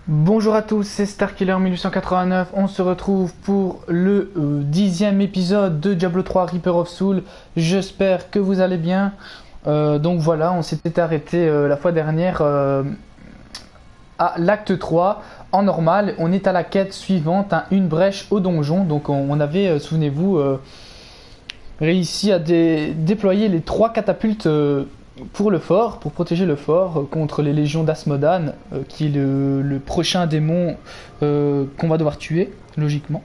Bonjour à tous, c'est Starkiller 1889. On se retrouve pour le 10e épisode de Diablo 3 Reaper of Soul. J'espère que vous allez bien. Donc voilà, on s'était arrêté la fois dernière à l'acte 3 en normal. On est à la quête suivante, hein, une brèche au donjon. Donc on avait, souvenez-vous, réussi à déployer les 3 catapultes pour le fort, pour protéger le fort contre les légions d'Asmodan, qui est le prochain démon qu'on va devoir tuer, logiquement.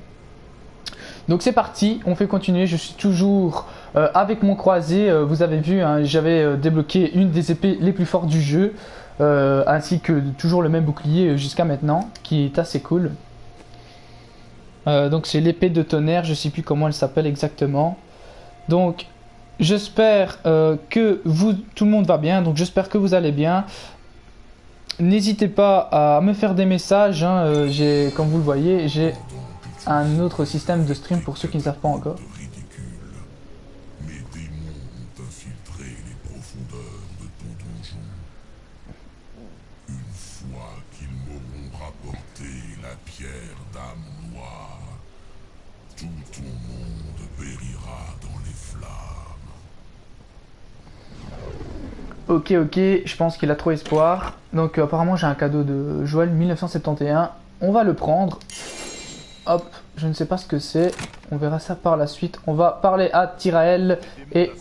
Donc c'est parti, on fait continuer, je suis toujours avec mon croisé, vous avez vu, hein, j'avais débloqué une des épées les plus fortes du jeu, ainsi que toujours le même bouclier jusqu'à maintenant, qui est assez cool. Donc c'est l'épée de tonnerre, je sais plus comment elle s'appelle exactement. Donc j'espère que tout le monde va bien, donc j'espère que vous allez bien. N'hésitez pas à me faire des messages, hein, comme vous le voyez, j'ai un autre système de stream pour ceux qui ne savent pas encore. Mes démons ont infiltré les profondeurs de ton donjon. Une fois qu'ils m'auront rapporté la pierre d'âme noire, tout ton monde périra dans les flammes. Ok, je pense qu'il a trop espoir. Donc apparemment j'ai un cadeau de Joël 1971. On va le prendre. Hop, je ne sais pas ce que c'est. On verra ça par la suite. On va parler à Tyrael et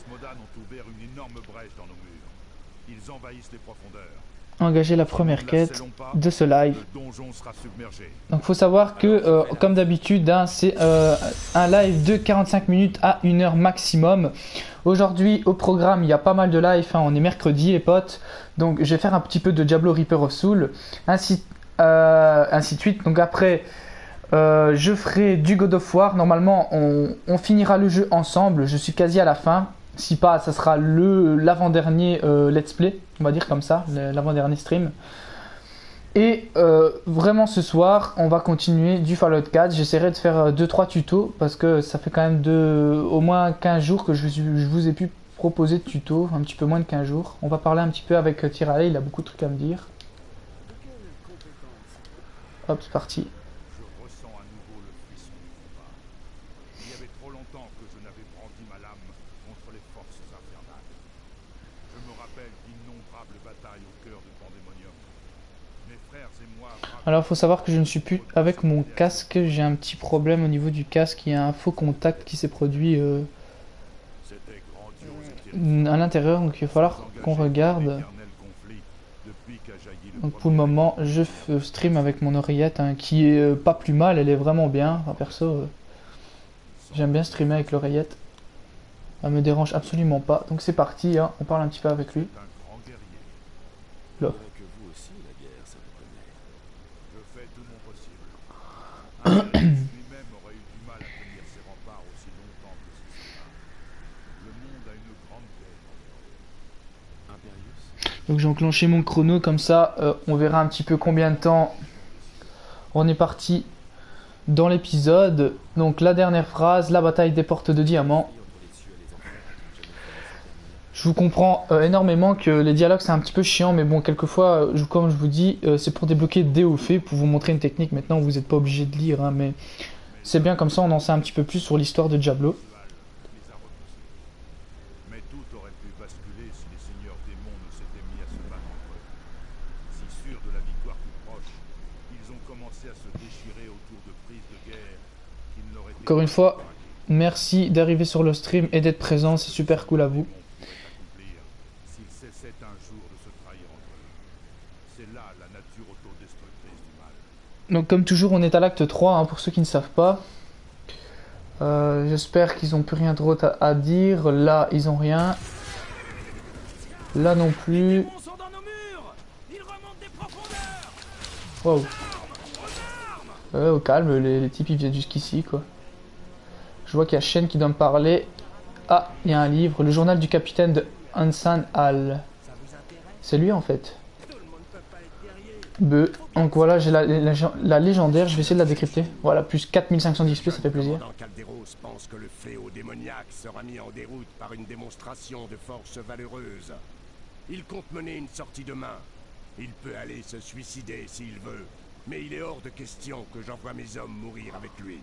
engager la première quête de ce live. Donc faut savoir que comme d'habitude, hein, c'est un live de 45 minutes à 1 heure maximum. Aujourd'hui au programme il y a pas mal de live, hein, on est mercredi les potes. Donc je vais faire un petit peu de Diablo Reaper of Soul, ainsi de suite. Donc après je ferai du God of War. Normalement on finira le jeu ensemble, je suis quasi à la fin. Si pas, ça sera l'avant-dernier let's play, on va dire comme ça, l'avant-dernier stream. Et vraiment ce soir, on va continuer du Fallout 4. J'essaierai de faire 2-3 tutos parce que ça fait quand même au moins 15 jours que je vous ai pu proposer de tutos, un petit peu moins de 15 jours. On va parler un petit peu avec Tyrael, il a beaucoup de trucs à me dire. Hop, c'est parti. Alors il faut savoir que je ne suis plus avec mon casque, j'ai un petit problème au niveau du casque, il y a un faux contact qui s'est produit à l'intérieur, donc il va falloir qu'on regarde. Donc pour le moment je stream avec mon oreillette, hein, qui est pas plus mal, elle est vraiment bien, enfin, perso j'aime bien streamer avec l'oreillette, elle me dérange absolument pas, donc c'est parti, hein, on parle un petit peu avec lui. Là. Donc j'ai enclenché mon chrono, comme ça on verra un petit peu combien de temps on est parti dans l'épisode. Donc la dernière phrase, la bataille des portes de diamant. Je vous comprends énormément que les dialogues c'est un petit peu chiant, mais bon, quelquefois, comme je vous dis, c'est pour débloquer des hauts faits, pour vous montrer une technique. Maintenant vous n'êtes pas obligé de lire, hein, mais c'est bien, comme ça on en sait un petit peu plus sur l'histoire de Diablo. Encore une fois, merci d'arriver sur le stream et d'être présent, c'est super cool à vous. Donc comme toujours, on est à l'acte 3, hein, pour ceux qui ne savent pas. J'espère qu'ils n'ont plus rien d'autre à dire. Là, ils ont rien. Là non plus. Wow. Au calme, les types ils viennent jusqu'ici quoi. Je vois qu'il y a Shen qui doit me parler. Ah, il y a un livre, le journal du capitaine de Hansan Hall. C'est lui en fait. Donc voilà, j'ai la légendaire, je vais essayer de la décrypter. Voilà, plus 4500 d'XP, ça fait plaisir. Calderos pense que le fléau démoniaque sera mis en déroute par une démonstration de force valeureuse. Il compte mener une sortie demain. Il peut aller se suicider s'il veut. Mais il est hors de question que j'envoie mes hommes mourir avec lui.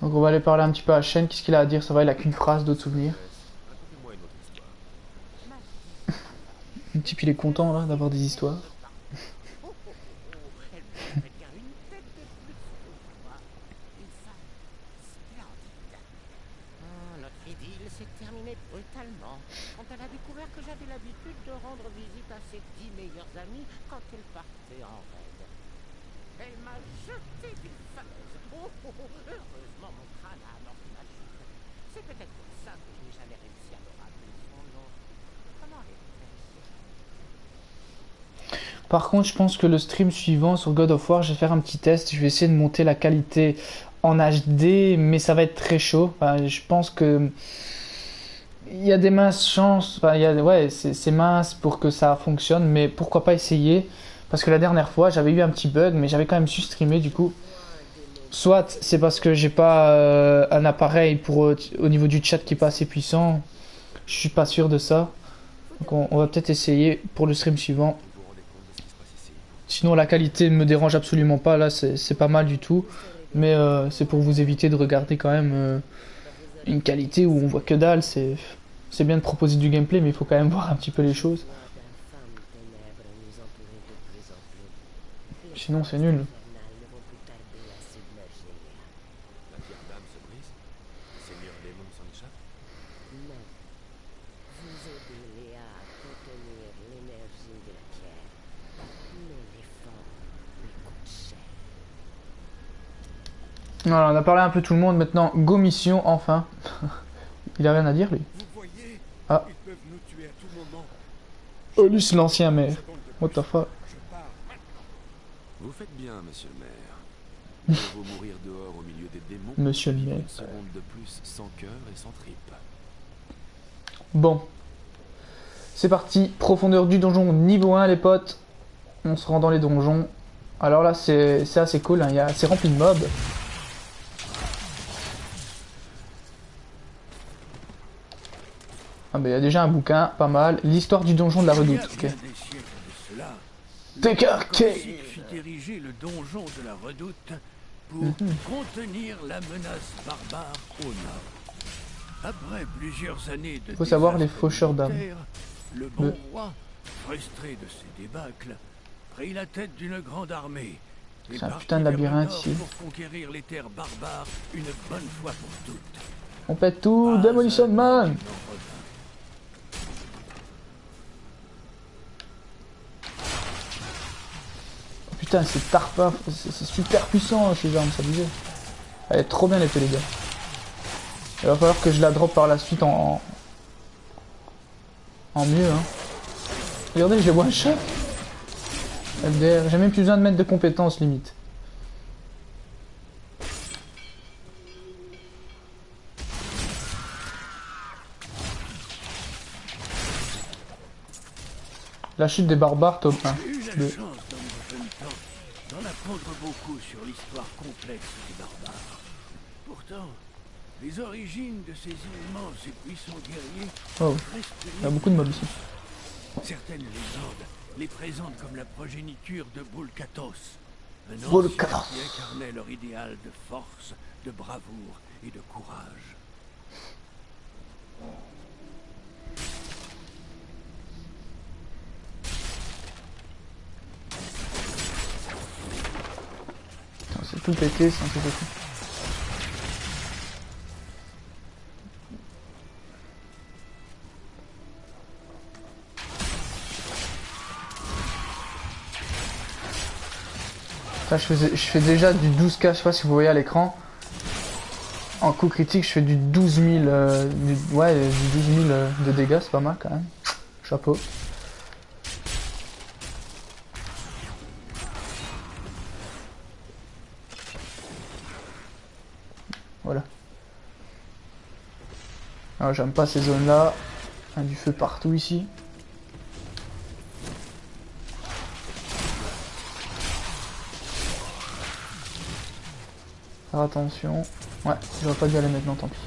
Donc on va aller parler un petit peu à Shen. Qu'est-ce qu'il a à dire? Ça va, il a qu'une phrase, d'autres souvenirs. Racontez-moi une autre histoire. Le type il est content là d'avoir des histoires. Elle pourrait bien une tête de plus que moi. Une femme splendide. Notre idylle s'est terminée brutalement quand elle a découvert que j'avais l'habitude de rendre visite à ses 10 meilleurs amis quand elle partait en raid. Elle m'a jeté d'une falaise. Heureusement mon crâne a amorti ma chute. C'est peut-être pour ça que je n'ai jamais réussi à me rappeler son nom. Comment est-elle? Par contre, je pense que le stream suivant sur God of War, je vais faire un petit test. Je vais essayer de monter la qualité en HD, mais ça va être très chaud. Enfin, je pense que il y a des minces chances. Enfin, ouais, c'est mince pour que ça fonctionne, mais pourquoi pas essayer? Parce que la dernière fois, j'avais eu un petit bug, mais j'avais quand même su streamer du coup. Soit c'est parce que j'ai pas un appareil pour au niveau du chat qui est pas assez puissant. Je suis pas sûr de ça. Donc on va peut-être essayer pour le stream suivant. Vous vous rendez compte de ce qui se passe ici? Sinon la qualité me dérange absolument pas, là c'est pas mal du tout. Mais c'est pour vous éviter de regarder quand même une qualité où on voit que dalle. C'est bien de proposer du gameplay, mais il faut quand même voir un petit peu les choses. Sinon c'est nul. La pierre d'âme se brise? Le seigneur démon s'en échappe? Non. Vous aidez Léa à contenir l'énergie de la pierre. Mais l'effort lui coûte cher. Voilà, on a parlé un peu tout le monde. Maintenant, go mission, enfin. Il a rien à dire lui. Vous voyez, Ah. ils peuvent nous tuer à tout moment. Oh lui c'est l'ancien maire. What the fuck. Je pars. Vous faites bien, monsieur le maire. Il vaut mourir dehors au milieu des démons. Monsieur le que vivre maire. Une seconde de plus sans cœur et sans tripes. Bon. C'est parti. Profondeur du donjon niveau 1 les potes. On se rend dans les donjons. Alors là c'est assez cool, hein. C'est rempli de mobs. Ah bah il y a déjà un bouquin, pas mal. L'histoire du donjon de la redoute. Ok. Bien des siècles de cela, TKK. Corsic fit ériger le donjon de la redoute pour Mhm. contenir la menace barbare au nord. Après plusieurs années de Faut savoir les désastres faucheurs d'âmes. militaires, le bon roi, frustré de ses débâcles, prit la tête d'une grande armée. et C'est un partit putain de vers le labyrinthe nord ici. pour conquérir les terres barbares une bonne fois pour toutes. On pète tout. Pas Demolition un Man. n'en revint. Putain, c'est tarpa, c'est super puissant ces armes, ça disait. Elle est trop bien l'épée les gars. Il va falloir que je la drop par la suite en mieux hein. Regardez, je les one shot. LDR, j'ai même plus besoin de mettre de compétences limite. La chute des barbares, top 1. J'ai eu la Le- chance dans mon jeune temps d'en apprendre beaucoup sur l'histoire complexe des barbares. Pourtant, les origines de ces immenses et puissants guerriers Oh, restent il y a beaucoup de mobs ici. Certaines légendes les présentent comme la progéniture de Bulkatos, un ancien Bulkatos. qui incarnait leur idéal de force, de bravoure et de courage. Putain, c'est tout pété, c'est un peu pété. Là, je fais déjà du 12K, je sais pas si vous voyez à l'écran. En coup critique, je fais du 12 000, ouais, du 12 000 de dégâts, c'est pas mal quand même. Chapeau. Voilà. Alors, j'aime pas ces zones-là. Il y a du feu partout ici. Faire attention. Ouais, j'aurais pas dû aller maintenant, tant pis.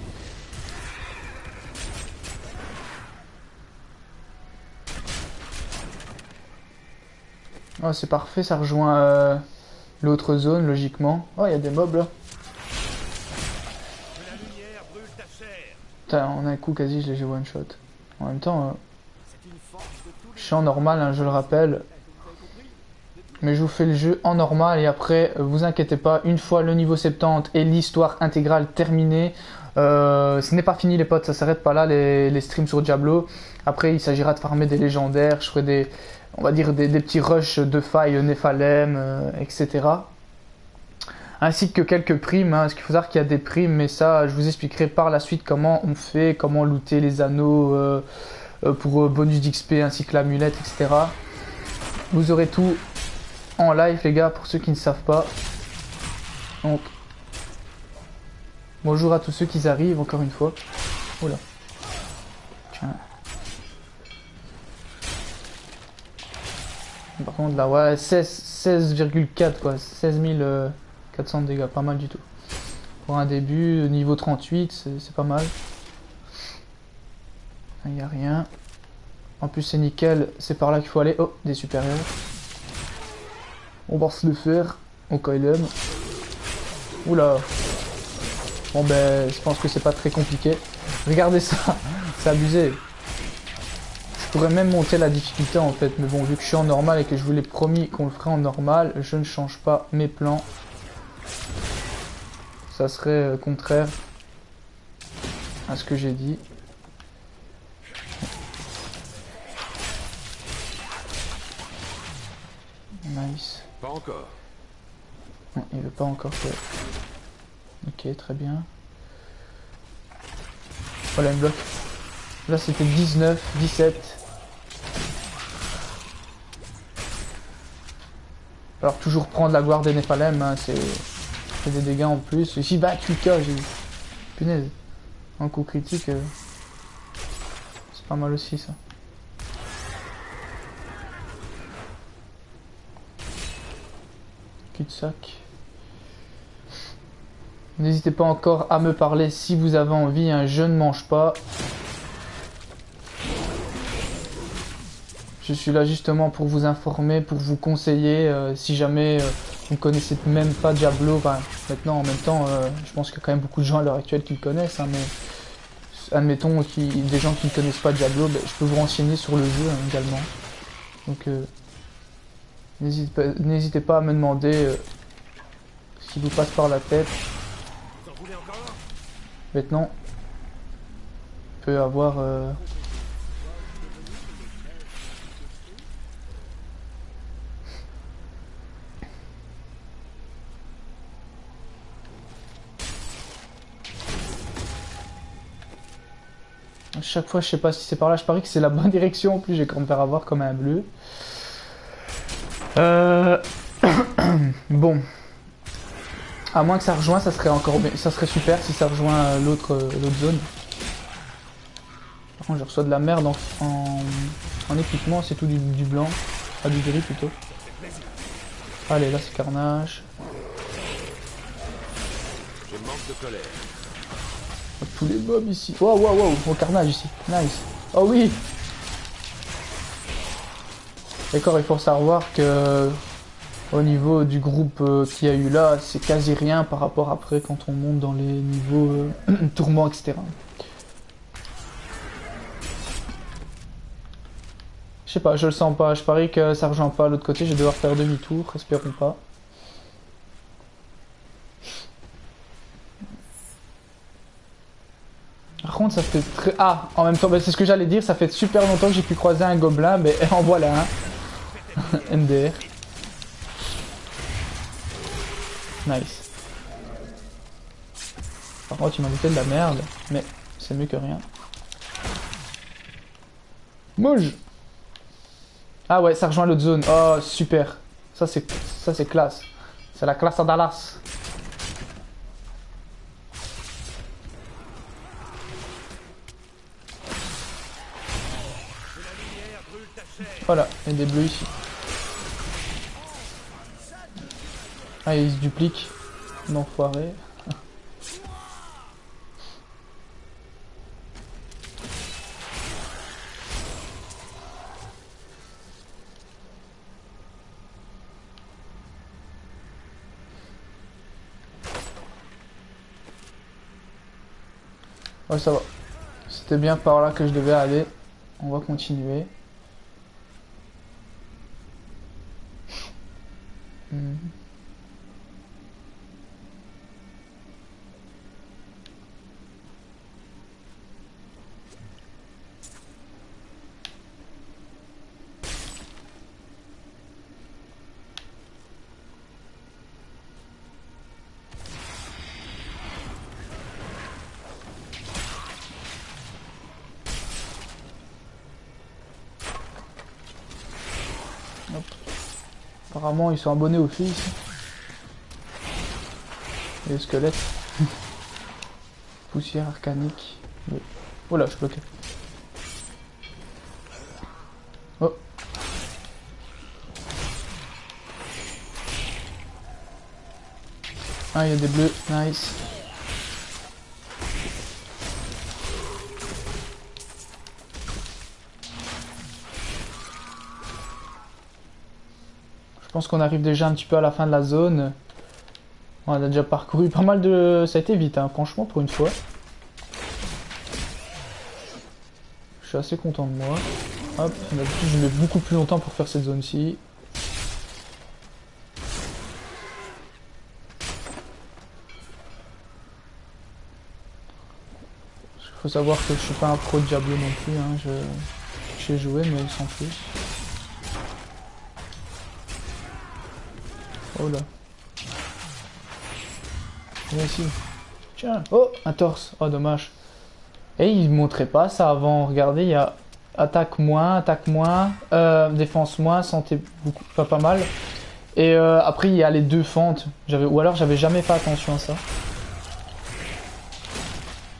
Oh, c'est parfait, ça rejoint l'autre zone, logiquement. Oh, il y a des mobs là. Que la lumière brûle ta chair. Putain, en un coup, quasi, je les ai one shot. En même temps, C'est une force de tous je suis en normal, hein, je le rappelle. Mais je vous fais le jeu en normal et après, vous inquiétez pas, une fois le niveau 70 et l'histoire intégrale terminée, ce n'est pas fini les potes, ça s'arrête pas là les streams sur Diablo. Après, il s'agira de farmer des légendaires, je ferai des, on va dire des petits rushs de failles Nephalem, etc. Ainsi que quelques primes, hein. Ce qu'il faut savoir qu'il y a des primes, mais ça, je vous expliquerai par la suite comment on fait, comment looter les anneaux pour bonus d'XP ainsi que l'amulette, etc. Vous aurez tout en live les gars pour ceux qui ne savent pas. Donc bonjour à tous ceux qui arrivent encore une fois. Oula. Tiens. Par contre là ouais 16,4 quoi, 16 400 de dégâts, pas mal du tout. Pour un début, niveau 38, c'est pas mal. Il n'y a rien. En plus c'est nickel, c'est par là qu'il faut aller. Oh, des supérieurs. On va se le faire au Kylem. Oula. Bon ben, je pense que c'est pas très compliqué. Regardez ça, c'est abusé. Je pourrais même monter la difficulté en fait, mais bon, vu que je suis en normal et que je vous l'ai promis qu'on le ferait en normal, je ne change pas mes plans. Ça serait contraire à ce que j'ai dit. Nice. Pas encore. Non, il veut pas encore faire. Ok, très bien. Voilà, une bloc. Là, c'était 19, 17. Alors, toujours prendre la gloire des Nephalem, hein, c'est des dégâts en plus. Ici, bah, tu cas, j'ai. Punaise. Un coup critique, c'est pas mal aussi, ça. Cul-de-sac. N'hésitez pas encore à me parler si vous avez envie, hein, je ne mange pas. Je suis là justement pour vous informer, pour vous conseiller, si jamais vous ne connaissez même pas Diablo. Enfin, maintenant en même temps, je pense qu'il y a quand même beaucoup de gens à l'heure actuelle qui le connaissent, hein, mais admettons des gens qui ne connaissent pas Diablo, ben, je peux vous renseigner sur le jeu hein, également. Donc n'hésitez pas à me demander ce qui vous passe par la tête. Maintenant, on peut avoir... À chaque fois, je sais pas si c'est par là, je parie que c'est la bonne direction. En plus, j'ai quand même me faire avoir comme un bleu. Bon. À moins que ça rejoigne, ça serait encore, ça serait super si ça rejoint l'autre zone. Par contre, je reçois de la merde en équipement, c'est tout du blanc, pas du gris plutôt. Allez, là c'est carnage. Je manque de colère. Tous les mobs ici. Wow, wow, wow, au carnage ici. Nice. Oh oui. D'accord, il faut savoir que au niveau du groupe qu'il y a eu là, c'est quasi rien par rapport après quand on monte dans les niveaux tourments, etc. Je sais pas, je le sens pas. Je parie que ça rejoint pas à l'autre côté. Je vais devoir faire demi-tour. Espérons pas. Par contre, ça fait très... Ah, en même temps, bah, c'est ce que j'allais dire. Ça fait super longtemps que j'ai pu croiser un gobelin. Mais en voilà un. MDR. Nice. Par contre, tu m'as fait de la merde. Mais c'est mieux que rien. Mouge. Ah ouais, ça rejoint l'autre zone. Oh, super. Ça, c'est classe. C'est la classe à Dallas. Voilà, il y a des bleus ici. Ah, ils se dupliquent. L'enfoiré. Ouais, ça va. C'était bien par là que je devais aller. On va continuer. Hmm. Hop. Apparemment ils sont abonnés au fils. Et le squelette. Poussière arcanique. Oui. Oh là, je suis bloqué. Oh. Ah, il y a des bleus. Nice. Je pense qu'on arrive déjà un petit peu à la fin de la zone. On a déjà parcouru pas mal de... Ça a été vite, hein, franchement, pour une fois. Je suis assez content de moi. Hop, d'habitude je mets beaucoup plus longtemps pour faire cette zone-ci. Il faut savoir que je suis pas un pro de Diablo non plus, hein. J'ai joué mais sans plus. Oh là. Viens ici. Tiens. Oh, un torse. Oh, dommage. Et il montrait pas ça avant. Regardez, il y a attaque moins, défense moins, santé beaucoup, pas mal. Et après, il y a les deux fentes. Ou alors, j'avais jamais fait attention à ça.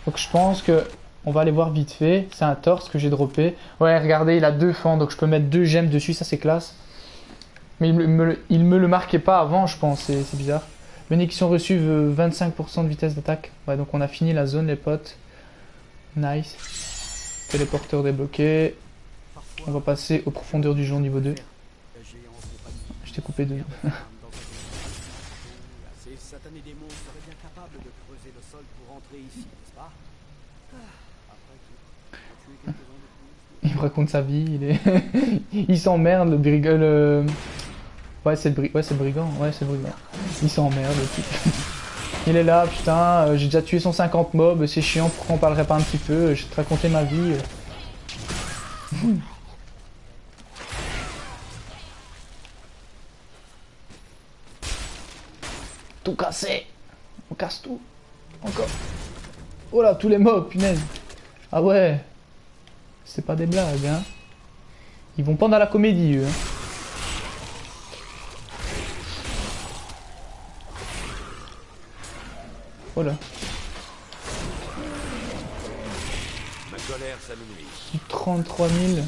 Donc, je pense que on va aller voir vite fait. C'est un torse que j'ai droppé. Ouais, regardez, il a deux fentes. Donc, je peux mettre deux gemmes dessus. Ça, c'est classe. Mais il me le marquait pas avant, je pense. C'est bizarre. Bénédiction reçue 25% de vitesse d'attaque. Ouais, donc on a fini la zone, les potes. Nice. Téléporteur débloqué. On va passer aux profondeurs du jeu niveau 2. Je t'ai coupé de... Ces satanés démons seraient bien capables de creuser le sol pour entrer ici, n'est-ce pas? Après tout, Il me raconte sa vie, il est... il s'emmerde, le brigand... Ouais, c'est le brigand, ouais, c'est le brigand. Il s'emmerde, le type. Il est là, putain, j'ai déjà tué 150 mobs, c'est chiant, pourquoi on parlerait pas un petit peu? Je vais te raconter ma vie. Tout cassé. On casse tout. Encore. Oh là, tous les mobs, punaise. Ah ouais. C'est pas des blagues, hein. Ils vont pas dans la comédie, eux. Hein. Oh là. Ma colère s'amenuise. 33 000.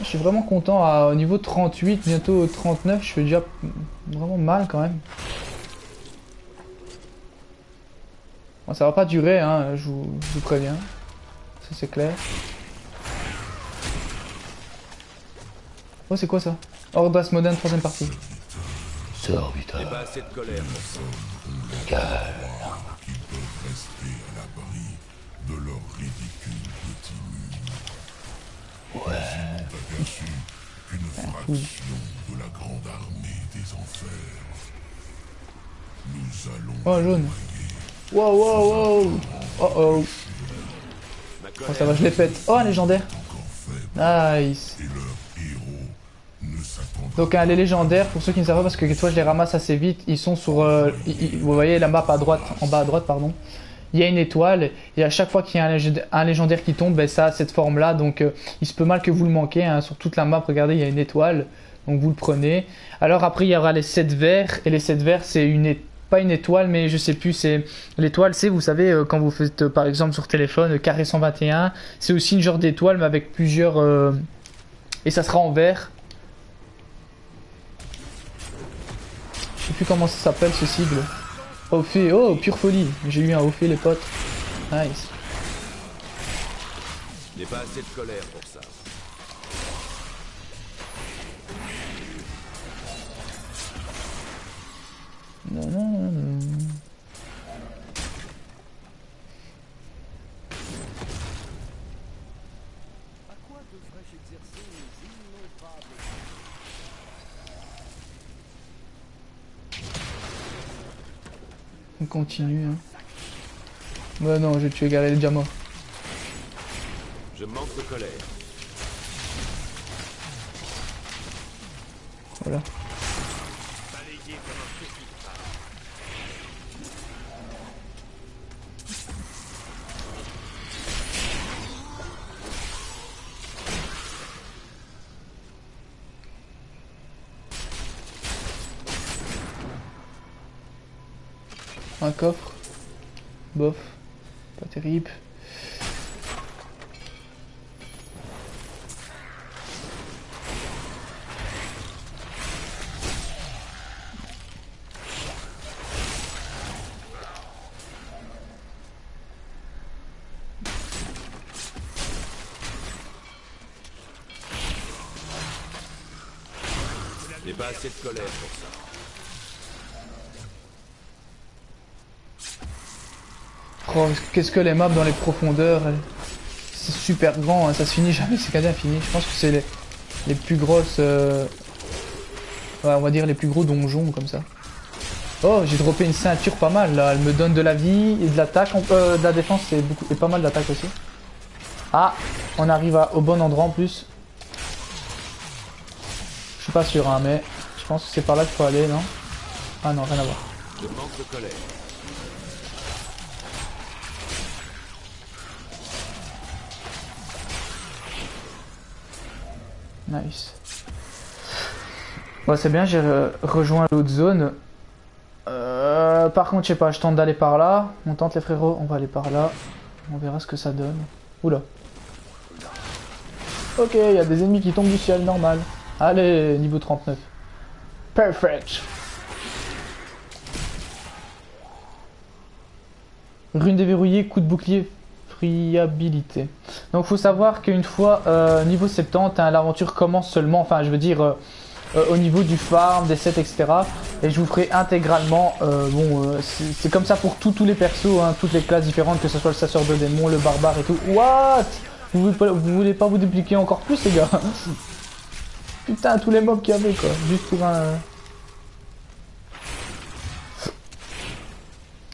Je suis vraiment content. Au niveau 38, bientôt 39, je fais déjà vraiment mal quand même. Bon, ça va pas durer, hein, je vous préviens. Ça c'est clair. Oh, c'est quoi ça? Horde Asmoden, troisième partie. Sors, Vita. J'ai pas assez de colère pour ça. Calme. Qu'ils peuvent rester à l'abri de leur ridicule petit mur. Ouais. Aperçu qu'une fraction de la grande armée des enfers. Nous allons... Oh, jaune. Wow, wow, wow. Oh oh. Ma Oh, colère ça va, je les pète. Oh, un légendaire. encore faibles Nice. et leurs héros ne s'attendent Donc les légendaires, pour ceux qui ne savent pas, parce que toi je les ramasse assez vite, ils sont sur... vous voyez la map à droite, en bas à droite, pardon. Il y a une étoile, et à chaque fois qu'il y a un légendaire qui tombe, ben, ça a cette forme-là. Donc il se peut mal que vous le manquez, hein. Sur toute la map, regardez, il y a une étoile. Donc vous le prenez. Alors après, il y aura les 7 verts, et les 7 verts, c'est pas une étoile, mais je sais plus, c'est... L'étoile, c'est, vous savez, quand vous faites, par exemple, sur téléphone, carré 121, c'est aussi une genre d'étoile, mais avec plusieurs... Et ça sera en vert. Je sais plus comment ça s'appelle ce sigle. Ophé, oh pure folie. J'ai eu un Ophé les potes. Nice. J'ai pas assez de colère pour ça. Non, non, non, non. On continue. Hein. Ouais, non, je vais tuer Gary, il est déjà mort. Je manque de colère. Voilà. Un coffre. Bof. Pas terrible. J'ai pas assez de colère pour ça. Oh, qu'est-ce que les maps dans les profondeurs, c'est super grand, hein, ça se finit jamais, c'est quasi infini. Je pense que c'est les plus grosses, ouais, on va dire les plus gros donjons comme ça. Oh, j'ai droppé une ceinture pas mal là, elle me donne de la vie et de l'attaque, de la défense et pas mal d'attaque aussi. Ah, on arrive au bon endroit en plus. Je suis pas sûr, hein, mais je pense que c'est par là qu'il faut aller, non? Ah non, rien à voir. Je manque de colère. Nice. Bon, c'est bien, j'ai rejoint l'autre zone. Par contre, je sais pas, je tente d'aller par là. On tente les frérots, on va aller par là. On verra ce que ça donne. Oula. Ok, il y a des ennemis qui tombent du ciel, normal. Allez, niveau 39. Perfect. Rune déverrouillée, coup de bouclier, friabilité. Donc faut savoir qu'une fois niveau 70, hein, l'aventure commence seulement, enfin je veux dire au niveau du farm, des sets, etc. Et je vous ferai intégralement, c'est comme ça pour tous les persos, hein, toutes les classes différentes, que ce soit le chasseur de démons, le barbare et tout. What? Vous voulez pas vous dupliquer encore plus les gars? Putain, tous les mobs qu'il y avait quoi, juste pour un...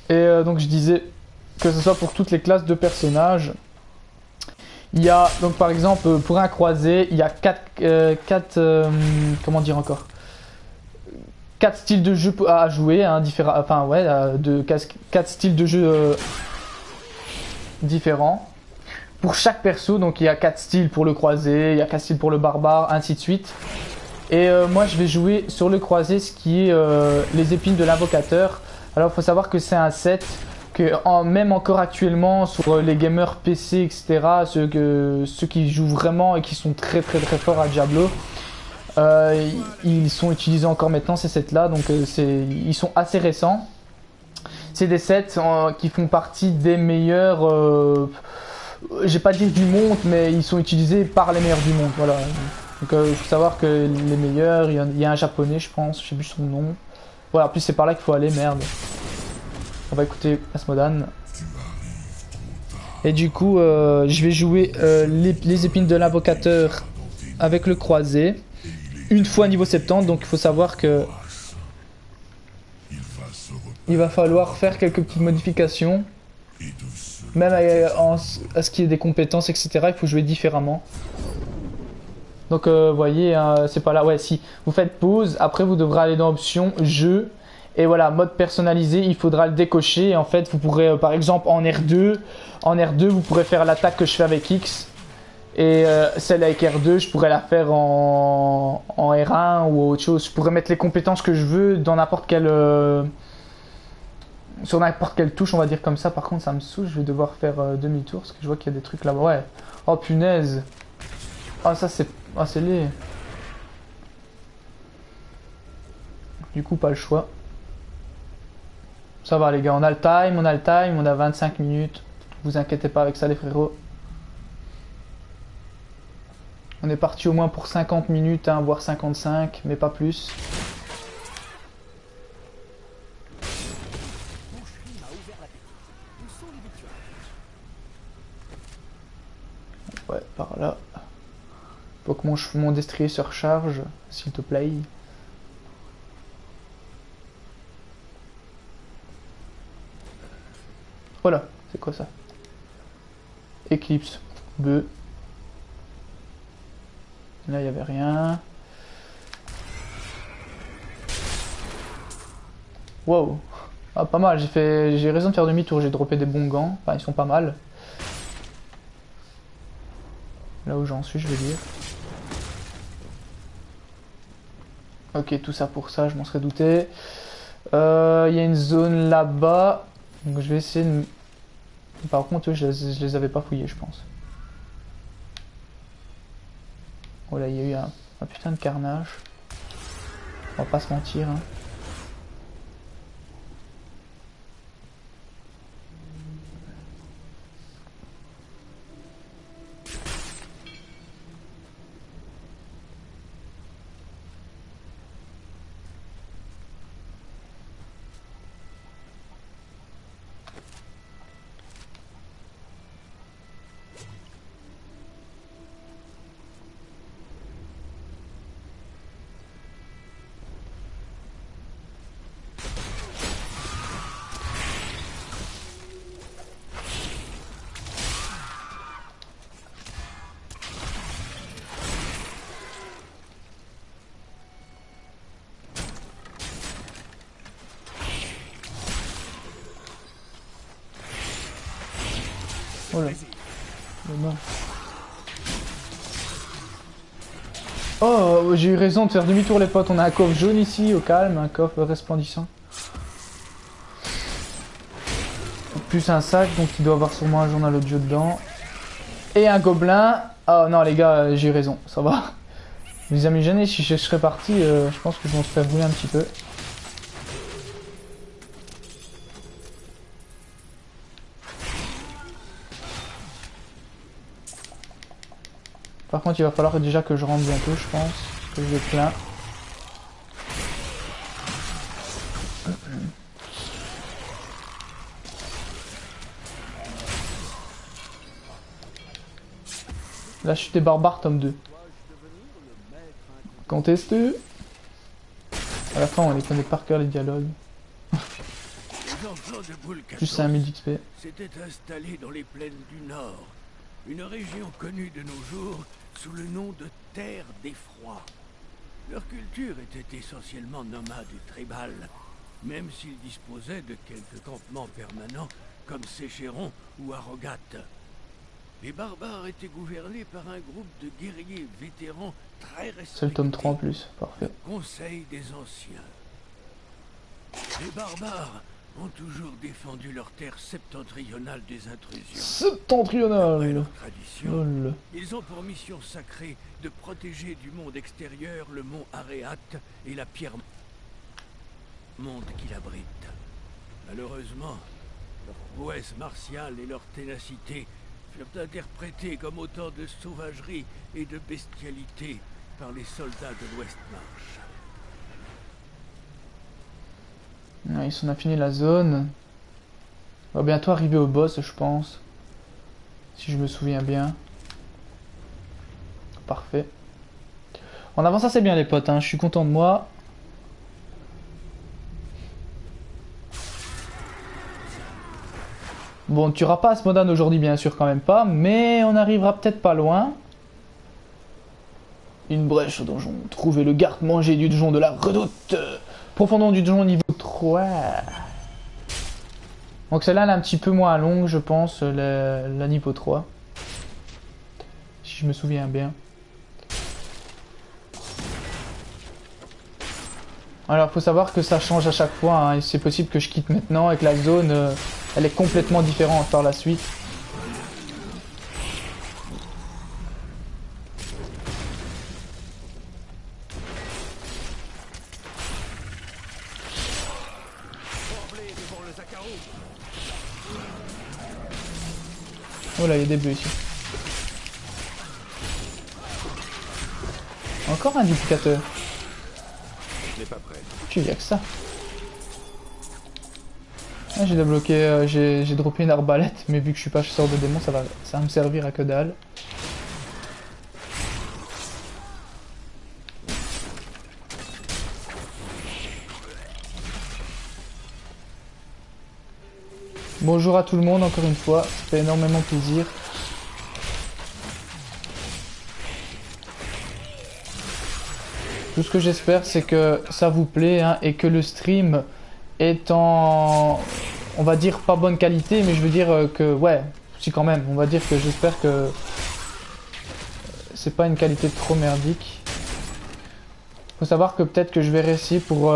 Et donc je disais que ce soit pour toutes les classes de personnages. Il y a donc par exemple pour un croisé, il y a 4 comment dire encore, 4 styles de jeu à jouer, hein, différents, enfin ouais, 4 styles de jeu différents pour chaque perso. Donc il y a 4 styles pour le croisé, il y a 4 styles pour le barbare, ainsi de suite. Et moi je vais jouer sur le croisé ce qui est les épines de l'invocateur. Alors il faut savoir que c'est un set que même encore actuellement sur les gamers PC, etc., ceux qui jouent vraiment et qui sont très forts à Diablo, ils sont utilisés encore maintenant ces sets là, donc ils sont assez récents. C'est des sets qui font partie des meilleurs, je vais pas dire du monde, mais ils sont utilisés par les meilleurs du monde, voilà. Donc il faut savoir que les meilleurs, il y a un japonais je pense, je sais plus son nom. Voilà, en plus c'est par là qu'il faut aller, merde. On va écouter Asmodan. Et du coup, je vais jouer les épines de l'invocateur avec le croisé. Une fois niveau 70, donc il faut savoir que il va falloir faire quelques petites modifications. Même à ce qui est des compétences, etc. Il faut jouer différemment. Donc vous voyez, hein, c'est pas là. Ouais, si vous faites pause, après vous devrez aller dans option jeu. Et voilà, mode personnalisé, il faudra le décocher. Et en fait, vous pourrez, par exemple, en R2, vous pourrez faire l'attaque que je fais avec X. Et celle avec R2, je pourrais la faire en R1 ou autre chose. Je pourrais mettre les compétences que je veux dans n'importe quelle... sur n'importe quelle touche, on va dire comme ça. Par contre, ça me saoule, je vais devoir faire demi-tour parce que je vois qu'il y a des trucs là-bas. Ouais. Oh punaise. Ah, ça c'est... Ah, c'est laid. Du coup, pas le choix. Ça va les gars, on a le time, on a 25 minutes. Vous inquiétez pas avec ça les frérots. On est parti au moins pour 50 minutes, hein, voire 55, mais pas plus. Ouais, par là. Faut que mon destrier se recharge, s'il te plaît. Voilà, c'est quoi ça? Eclipse. B. Là, il n'y avait rien. Wow. Ah, pas mal. J'ai raison de faire demi-tour. J'ai droppé des bons gants. Enfin, ils sont pas mal. Là où j'en suis, je vais dire. Ok, tout ça pour ça, je m'en serais douté. Il y a une zone là-bas. Donc je vais essayer de... Par contre, eux, je les avais pas fouillés, je pense. Oh là, il y a eu un putain de carnage. On va pas se mentir, hein. Oh là. Oh, j'ai eu raison de faire demi-tour les potes. On a un coffre jaune ici, au calme, un coffre resplendissant. Plus un sac, donc il doit avoir sûrement un journal audio dedans. Et un gobelin. Oh non les gars, j'ai eu raison, ça va. Vous imaginez, si je serais parti, je pense que je m'en serais brûlé un petit peu. Par contre, il va falloir déjà que je rentre bientôt, je pense. Que je vais plein. La chute des barbares, tome 2. Contesté. À la fin, on les connaît par cœur, les dialogues. Plus 5000 d'XP. S'étaient installés dans les plaines du Nord. Une région connue de nos jours sous le nom de Terre d'Effroi. Leur culture était essentiellement nomade et tribale, même s'ils disposaient de quelques campements permanents comme Séchéron ou Arrogat. Les barbares étaient gouvernés par un groupe de guerriers vétérans très respectés. C'est le tome 3 en plus, parfait. Le Conseil des Anciens. Les barbares ont toujours défendu leur terre septentrionale des intrusions. Septentrionale. D'après leur tradition, Lol. ils ont pour mission sacrée de protéger du monde extérieur le mont Aréat et la pierre monde qui l'abrite. Malheureusement, leur prouesse martiale et leur ténacité furent interprétées comme autant de sauvagerie et de bestialité par les soldats de l'Ouest-Marche. Ouais, on a fini la zone. On va bientôt arriver au boss, je pense. Si je me souviens bien. Parfait. On avance assez bien les potes, hein. Je suis content de moi. Bon, on ne tuera pas Asmodan aujourd'hui, bien sûr, quand même pas. Mais on arrivera peut-être pas loin. Une brèche au donjon. Trouver le garde-manger du donjon de la redoute. Profondeur du donjon niveau 3. Donc celle-là, elle est un petit peu moins longue, je pense, la niveau 3. Si je me souviens bien. Alors, faut savoir que ça change à chaque fois, hein, et c'est possible que je quitte maintenant et que la zone, elle est complètement différente par la suite. Oh là, il y a des bleus ici. Encore un duplicateur. Je n'ai pas prêt. Tu y a que ça. Ah, j'ai débloqué, j'ai droppé une arbalète, mais vu que je suis pas chasseur de démons, ça va me servir à que dalle. Bonjour à tout le monde encore une fois, ça fait énormément plaisir. Tout ce que j'espère c'est que ça vous plaît hein, et que le stream est en, on va dire pas bonne qualité, mais je veux dire que ouais, si quand même, on va dire que j'espère que c'est pas une qualité trop merdique. Faut savoir que peut-être que je vais essayer pour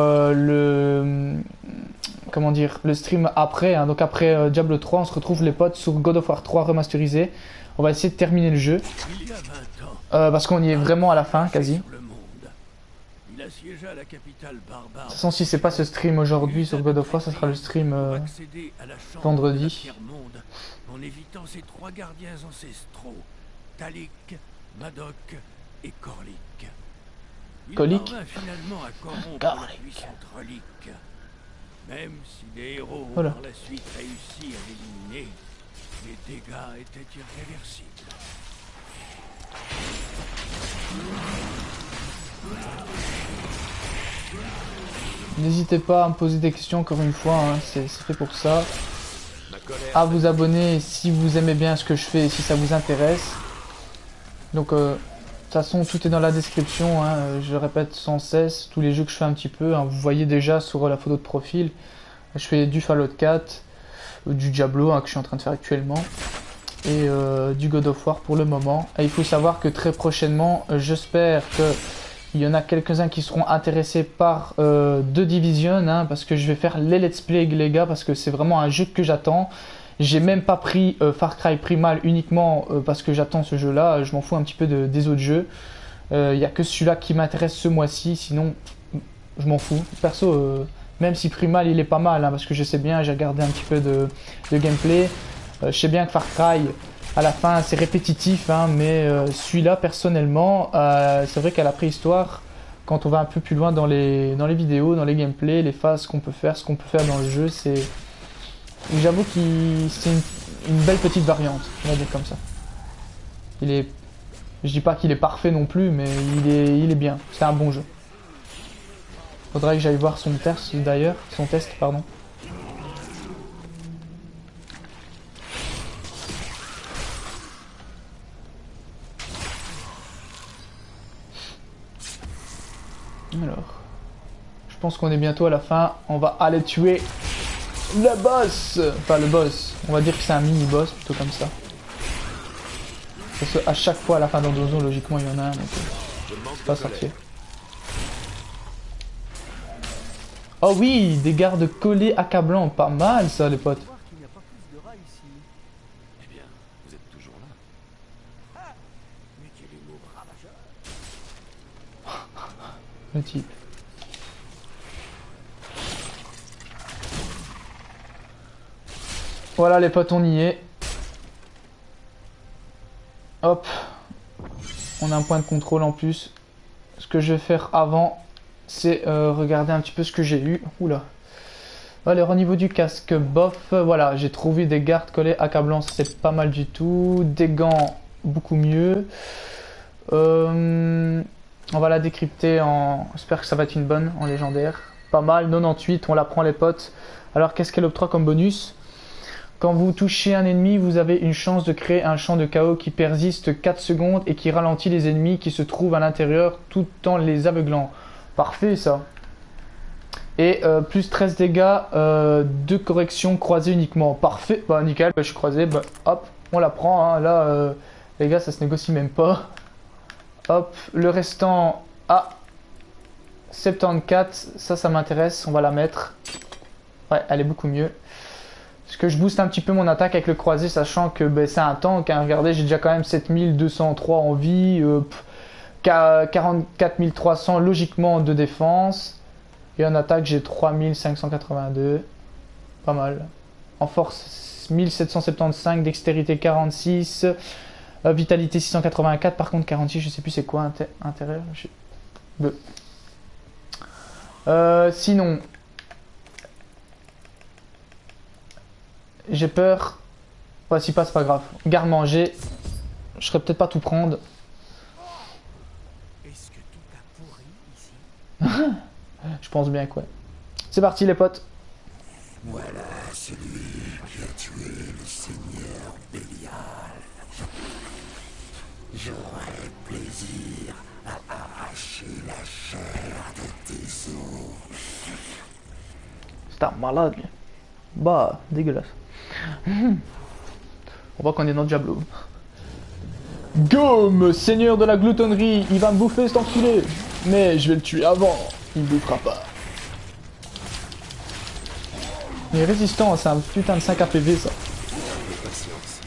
comment dire, le stream après, hein. Donc après Diablo 3, on se retrouve les potes sur God of War 3 remasterisé. On va essayer de terminer le jeu. Il y a 20 ans, Parce qu'on y est vraiment à la fin, quasi. sur le monde. Il assiégea la capitale barbare. De toute façon, si c'est pas ce stream aujourd'hui sur God of War, ça sera le stream Pour accéder à la chambre vendredi. de la Tiers-Monde, en évitant ses 3 gardiens ancestraux, Talik, Madoc et Corlic. Il Colique. parvint finalement à corrompre Corlic. la puissante relique. Même si les héros ont Voilà. par la suite réussi à l'éliminer, les dégâts étaient irréversibles. N'hésitez pas à me poser des questions encore une fois, hein, c'est fait pour ça. Ma colère. À vous abonner si vous aimez bien ce que je fais et si ça vous intéresse. Donc de toute façon tout est dans la description, hein, je le répète sans cesse, tous les jeux que je fais un petit peu, hein, vous voyez déjà sur la photo de profil, je fais du Fallout 4, du Diablo hein, que je suis en train de faire actuellement, et du God of War pour le moment. Et il faut savoir que très prochainement, j'espère que il y en a quelques-uns qui seront intéressés par The Division, hein, parce que je vais faire les let's play les gars, parce que c'est vraiment un jeu que j'attends. J'ai même pas pris Far Cry Primal uniquement parce que j'attends ce jeu-là, je m'en fous un petit peu des autres jeux. Il n'y a que celui-là qui m'intéresse ce mois-ci, sinon je m'en fous. Perso, même si Primal il est pas mal, hein, parce que je sais bien, j'ai regardé un petit peu de gameplay. Je sais bien que Far Cry, à la fin c'est répétitif, hein, mais celui-là personnellement, c'est vrai qu'à la préhistoire, quand on va un peu plus loin dans les vidéos, dans les gameplays, les phases qu'on peut faire, ce qu'on peut faire dans le jeu, c'est... J'avoue que c'est une belle petite variante, on va dire comme ça. Il est... Je dis pas qu'il est parfait non plus, mais il est bien. C'est un bon jeu. Faudrait que j'aille voir son test d'ailleurs, son test, pardon. Alors, je pense qu'on est bientôt à la fin. On va aller tuer le boss. Enfin le boss. On va dire que c'est un mini boss plutôt comme ça. Parce qu'à chaque fois à la fin d'un donjon, logiquement il y en a un. Donc c'est pas sorcier. Oh oui, des gardes collés accablants. Pas mal ça les potes. Eh bien, vous êtes toujours là. Mais quel humour ravageur! Le type. Voilà les potes, on y est. Hop. On a un point de contrôle en plus. Ce que je vais faire avant, c'est regarder un petit peu ce que j'ai eu. Oula. Alors au niveau du casque, bof, voilà, j'ai trouvé des gardes collés accablants, c'est pas mal du tout. Des gants, beaucoup mieux. On va la décrypter en... J'espère que ça va être une bonne, en légendaire. Pas mal, 98, on la prend les potes. Alors qu'est-ce qu'elle octroie comme bonus? Quand vous touchez un ennemi, vous avez une chance de créer un champ de chaos qui persiste 4 secondes et qui ralentit les ennemis qui se trouvent à l'intérieur tout en les aveuglant. Parfait ça. Et plus 13 dégâts de correction croisée uniquement. Parfait, bah nickel, bah, je suis croisé, bah, hop, on la prend. Hein. Là, les gars, ça se négocie même pas. Hop, le restant à 74, ça m'intéresse, on va la mettre. Ouais, elle est beaucoup mieux. Parce que je booste un petit peu mon attaque avec le croisé, sachant que bah, c'est un tank. Hein. Regardez, j'ai déjà quand même 7203 en vie, 44 300 logiquement de défense. Et en attaque, j'ai 3582. Pas mal. En force, 1775, dextérité 46, vitalité 684. Par contre, 46, je sais plus c'est quoi intérieur. Sinon, j'ai peur. Ouais, si pas, c'est pas grave. Garde-manger. Je serais peut-être pas tout prendre. Est-ce que tout a pourri ici? Je pense bien quoi. C'est parti les potes. Voilà celui qui a tué le seigneur Bélial. J'aurai plaisir à arracher la chair de tes os. C'est un malade, lui. Bah, dégueulasse. On voit qu'on est dans Diablo. Gomme, seigneur de la gloutonnerie, il va me bouffer cet enculé. Mais je vais le tuer avant, il me bouffera pas. Il est résistant, c'est un putain de 5 APV ça. Patience.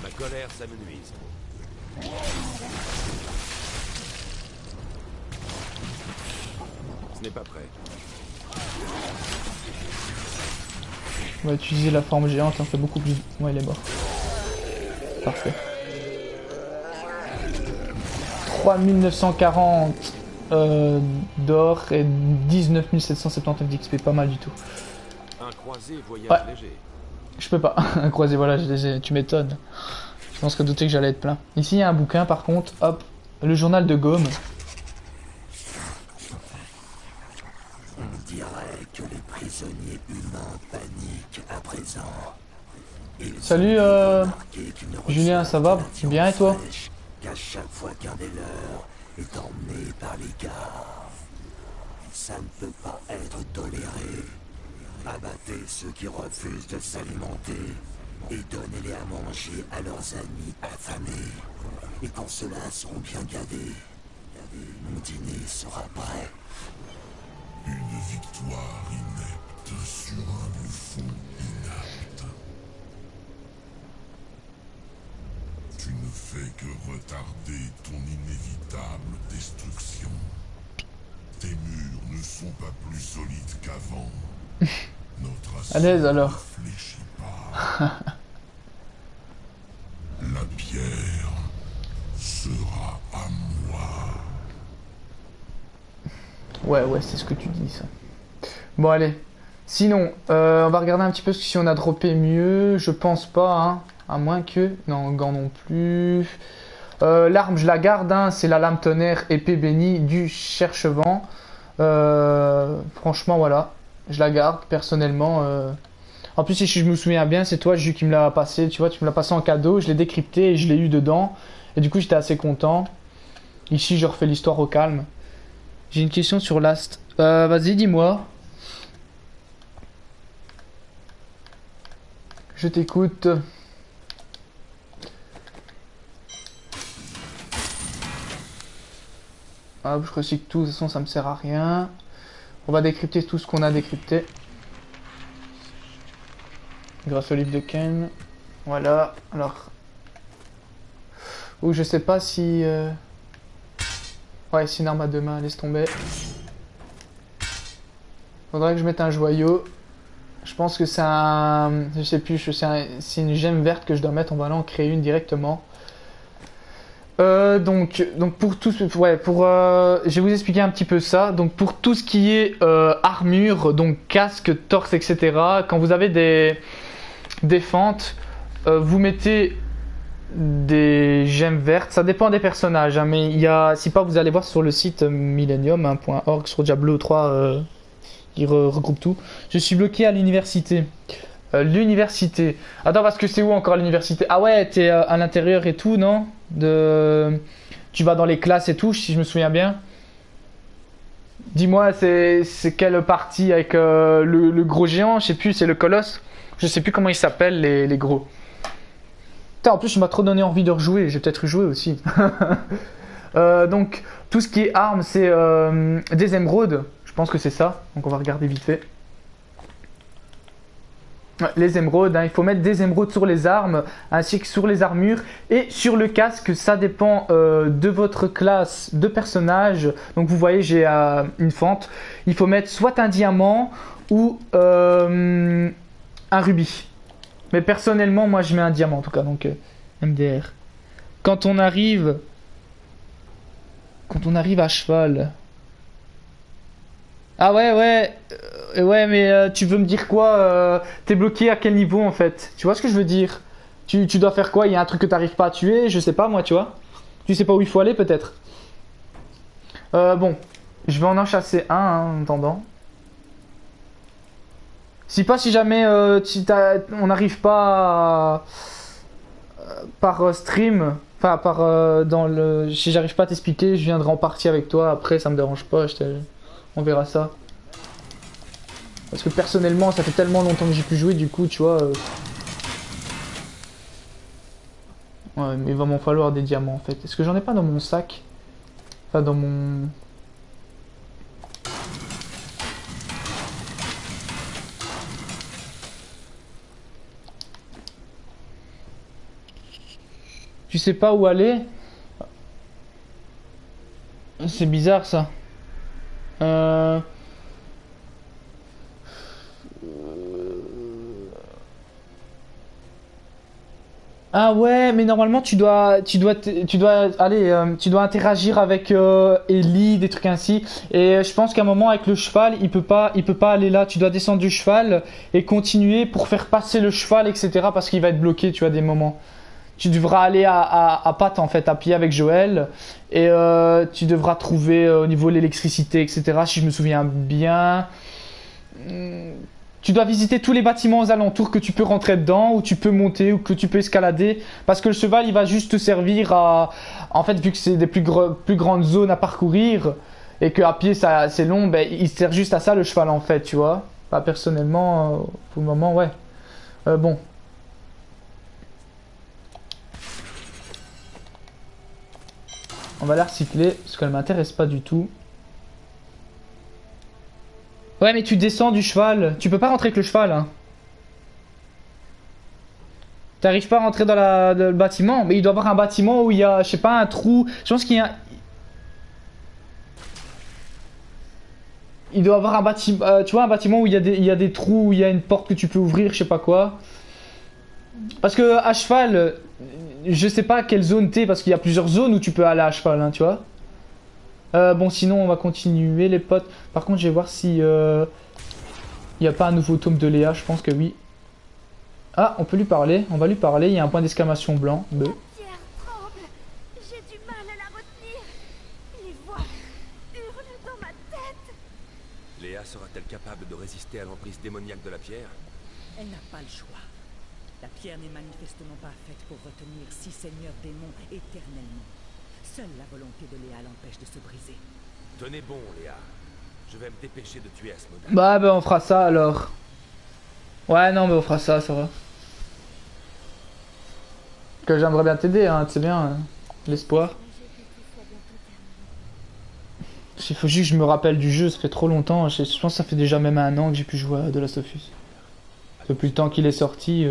Ma colère, ça me nuise. Ce n'est pas prêt. On va utiliser la forme géante, on fait beaucoup plus... Ouais, il est mort. Parfait. 3940 d'or et 19 779 d'XP, pas mal du tout. Un croisé voyage Ouais. léger. Je peux pas croiser, voilà, tu m'étonnes. Je pense que douter que j'allais être plein. Ici il y a un bouquin par contre, hop, le journal de Gomme. On dirait que les prisonniers humains paniquent à présent. Salut Julien, ça va? Bien et toi? Qu'à chaque fois qu'un des leurs est emmené par les gardes, ça ne peut pas être toléré. Abattez ceux qui refusent de s'alimenter et donnez-les à manger à leurs amis affamés. Et quand ceux-là seront bien gavés, mon dîner sera prêt. Une victoire inepte sur un bouffon inapte. Tu ne fais que retarder ton inévitable destruction. Tes murs ne sont pas plus solides qu'avant. Notre assaut À l'aise, alors. ne fléchit pas. La pierre sera à moi. Ouais, c'est ce que tu dis ça. Bon allez. Sinon, on va regarder un petit peu si on a droppé mieux. Je pense pas, hein. À moins que... Non, gants non plus. L'arme, je la garde, hein. C'est la lame tonnerre épée bénie du cherche-vent. Franchement, voilà. Je la garde, personnellement. En plus, si je me souviens bien, c'est toi, Jules, qui me l'a passé. Tu vois, tu me l'as passé en cadeau. Je l'ai décrypté et je l'ai eu dedans. Et du coup, j'étais assez content. Ici, je refais l'histoire au calme. J'ai une question sur Last. Vas-y, dis-moi. Je t'écoute. Hop, je recycle tout. De toute façon, ça me sert à rien. On va décrypter tout ce qu'on a décrypté. Grâce au livre de Ken. Voilà. Alors. Ou je sais pas si... Ouais, c'est une arme à deux mains, laisse tomber. Faudrait que je mette un joyau. Je pense que c'est un... Je sais plus, c'est une gemme verte que je dois mettre. On va aller en créer une directement. Donc pour tout... Ouais, je vais vous expliquer un petit peu ça. Donc pour tout ce qui est armure, donc casque, torse, etc. Quand vous avez des fentes, vous mettez... des gemmes vertes, ça dépend des personnages, hein, mais il y a, si pas vous allez voir sur le site millennium.org sur Diablo 3, il regroupe tout. Je suis bloqué à l'université. L'université. Attends, parce que c'est où encore l'université? Ah ouais, t'es à l'intérieur et tout, non? Tu vas dans les classes et tout, si je me souviens bien. Dis-moi, c'est quelle partie avec le gros géant? Je sais plus, c'est le colosse. Je sais plus comment ils s'appellent les gros. Putain, en plus, il m'a trop donné envie de rejouer. J'ai peut-être rejoué aussi. Donc, tout ce qui est armes, c'est des émeraudes. Je pense que c'est ça. Donc, on va regarder vite fait. Ouais, les émeraudes, hein. Il faut mettre des émeraudes sur les armes, ainsi que sur les armures. Et sur le casque, ça dépend de votre classe de personnage. Donc, vous voyez, j'ai une fente. Il faut mettre soit un diamant ou un rubis. Mais personnellement, moi, je mets un diamant en tout cas, donc MDR. Quand on arrive à cheval. Ah ouais, mais tu veux me dire quoi? T'es bloqué à quel niveau en fait? Tu vois ce que je veux dire? Tu dois faire quoi? Il y a un truc que t'arrives pas à tuer? Je sais pas moi, tu vois? Tu sais pas où il faut aller peut-être? Bon, je vais en chasser un hein, en attendant. Si jamais on n'arrive pas par stream, enfin par dans le, si j'arrive pas à t'expliquer, je viendrai en partie avec toi. Après, ça me dérange pas, on verra ça. Parce que personnellement, ça fait tellement longtemps que j'ai pu jouer, du coup, tu vois. Ouais, mais il va m'en falloir des diamants en fait. Est-ce que j'en ai pas dans mon sac? Enfin, dans mon. Tu sais pas où aller? C'est bizarre ça. Ah ouais, mais normalement tu dois aller, tu dois interagir avec Ellie, des trucs ainsi. Et je pense qu'à un moment avec le cheval, il peut pas aller là. Tu dois descendre du cheval et continuer pour faire passer le cheval, etc. Parce qu'il va être bloqué, tu vois, des moments. Tu devras aller à pattes en fait, à pied avec Joël. Et tu devras trouver au niveau de l'électricité, etc. Si je me souviens bien. Tu dois visiter tous les bâtiments aux alentours que tu peux rentrer dedans, ou tu peux monter, ou que tu peux escalader. Parce que le cheval, il va juste te servir à... En fait, vu que c'est des plus grandes zones à parcourir, et qu'à pied, c'est long, ben, il sert juste à ça, le cheval, en fait, tu vois. Pas personnellement, pour le moment, ouais. Bon. On va la recycler, parce qu'elle m'intéresse pas du tout. Ouais, mais tu descends du cheval. Tu peux pas rentrer avec le cheval. Hein. T'arrives pas à rentrer dans le bâtiment. Mais il doit y avoir un bâtiment où il y a, je sais pas, un trou. Je pense qu'il y a... Il doit y avoir un bâtiment... tu vois, un bâtiment où il y a des trous, où il y a une porte que tu peux ouvrir, je sais pas quoi. Parce que à cheval, je sais pas quelle zone t'es, parce qu'il y a plusieurs zones où tu peux aller à cheval, hein, tu vois. Bon, sinon, on va continuer, les potes. Par contre, je vais voir si... il n'y a pas un nouveau tome de Léa, je pense que oui. Ah, on peut lui parler, on va lui parler. Il y a un point d'exclamation blanc. La pierre tremble. J'ai du mal à la retenir. Les voix hurlent dans ma tête. Léa sera-t-elle capable de résister à l'emprise démoniaque de la pierre? Elle n'a pas le choix. La pierre n'est manifestement pas faite pour retenir 6 seigneurs démons éternellement. Seule la volonté de Léa l'empêche de se briser. Tenez bon, Léa. Je vais me dépêcher de tuer Asmodan. Bah, ben, on fera ça alors. Ouais, non, mais on fera ça, ça va. Que j'aimerais bien t'aider, hein, tu sais bien, l'espoir. Il faut juste que je me rappelle du jeu, ça fait trop longtemps. Je pense que ça fait déjà même 1 an que j'ai pu jouer à The Last of Us. Depuis le temps qu'il est sorti,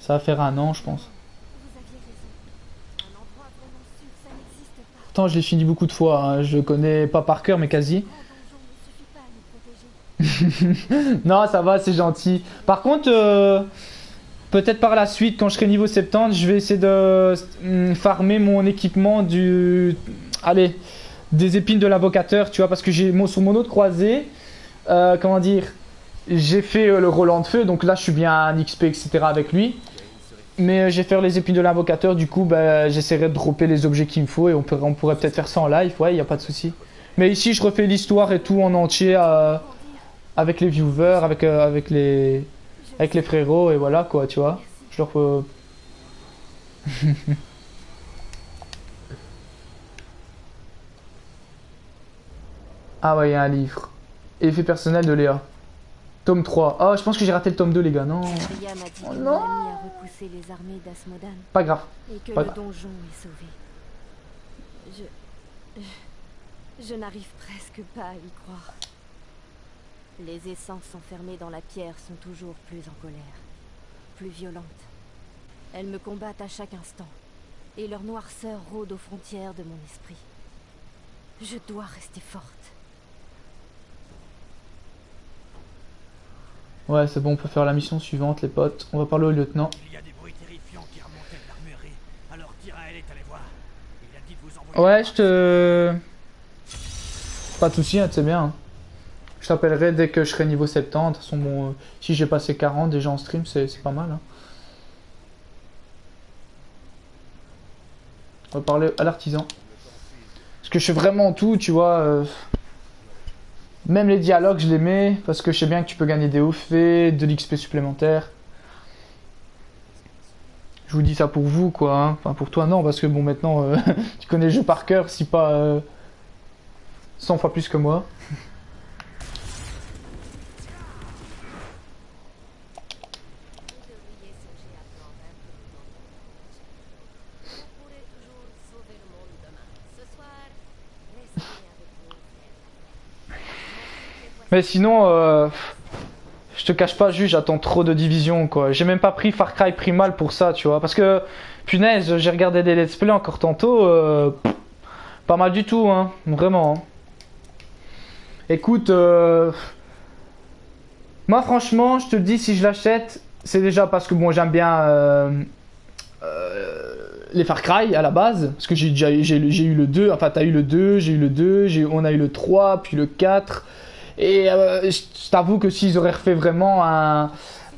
ça va faire 1 an, je pense. Pourtant, je l'ai fini beaucoup de fois, hein. Je le connais pas par cœur, mais quasi. Non, ça va, c'est gentil. Par contre, peut-être par la suite, quand je serai niveau 70, je vais essayer de farmer mon équipement allez, des épines de l'invocateur, tu vois, parce que sur mon autre croisée, comment dire, j'ai fait le Roland de feu, donc là je suis bien un XP, etc. avec lui. Mais j'ai fait les épines de l'invocateur, du coup, bah, j'essaierai de dropper les objets qu'il me faut et on pourrait peut-être faire ça en live, ouais, y a pas de souci. Mais ici, je refais l'histoire et tout en entier avec les viewers, avec les frérots et voilà quoi, tu vois. Je leur Ah ouais, il y a un livre. Effet personnel de Léa. Tome 3. Oh, je pense que j'ai raté le tome 2, les gars. Non. Ria m'a dit Oh que non. mon ami a repoussé les armées d'Asmodan Pas grave. et que Pas le grave. donjon est sauvé. Je n'arrive presque pas à y croire. Les essences enfermées dans la pierre sont toujours plus en colère, plus violentes. Elles me combattent à chaque instant, et leur noirceur rôde aux frontières de mon esprit. Je dois rester forte. Ouais, c'est bon, on peut faire la mission suivante, les potes. On va parler au lieutenant. Il y a des bruits terrifiants qui remontaient de l'armurerie. Alors Tyrael est allé voir. Il a dit de vous envoyer... Ouais, je te... Pas de soucis, hein, tu sais bien. Hein. Je t'appellerai dès que je serai niveau 70. De toute façon, bon, si j'ai passé 40 déjà en stream, c'est pas mal. Hein. On va parler à l'artisan. Parce que je fais vraiment tout, tu vois. Même les dialogues, je les mets. Parce que je sais bien que tu peux gagner des hauts faits, de l'XP supplémentaire. Je vous dis ça pour vous, quoi. Hein. Enfin, pour toi, non. Parce que bon, maintenant, tu connais le jeu par cœur, si pas 100 fois plus que moi. Mais sinon, je te cache pas, juste j'attends trop de divisions, quoi. J'ai même pas pris Far Cry Primal pour ça, tu vois. Parce que, punaise, j'ai regardé des let's play encore tantôt. Pas mal du tout, hein. Vraiment. Hein. Écoute, moi franchement, je te le dis, si je l'achète, c'est déjà parce que bon, j'aime bien les Far Cry à la base. Parce que j'ai eu le 2, enfin t'as eu le 2, j'ai eu le 2, on a eu le 3, puis le 4. Et je t'avoue que s'ils auraient refait vraiment un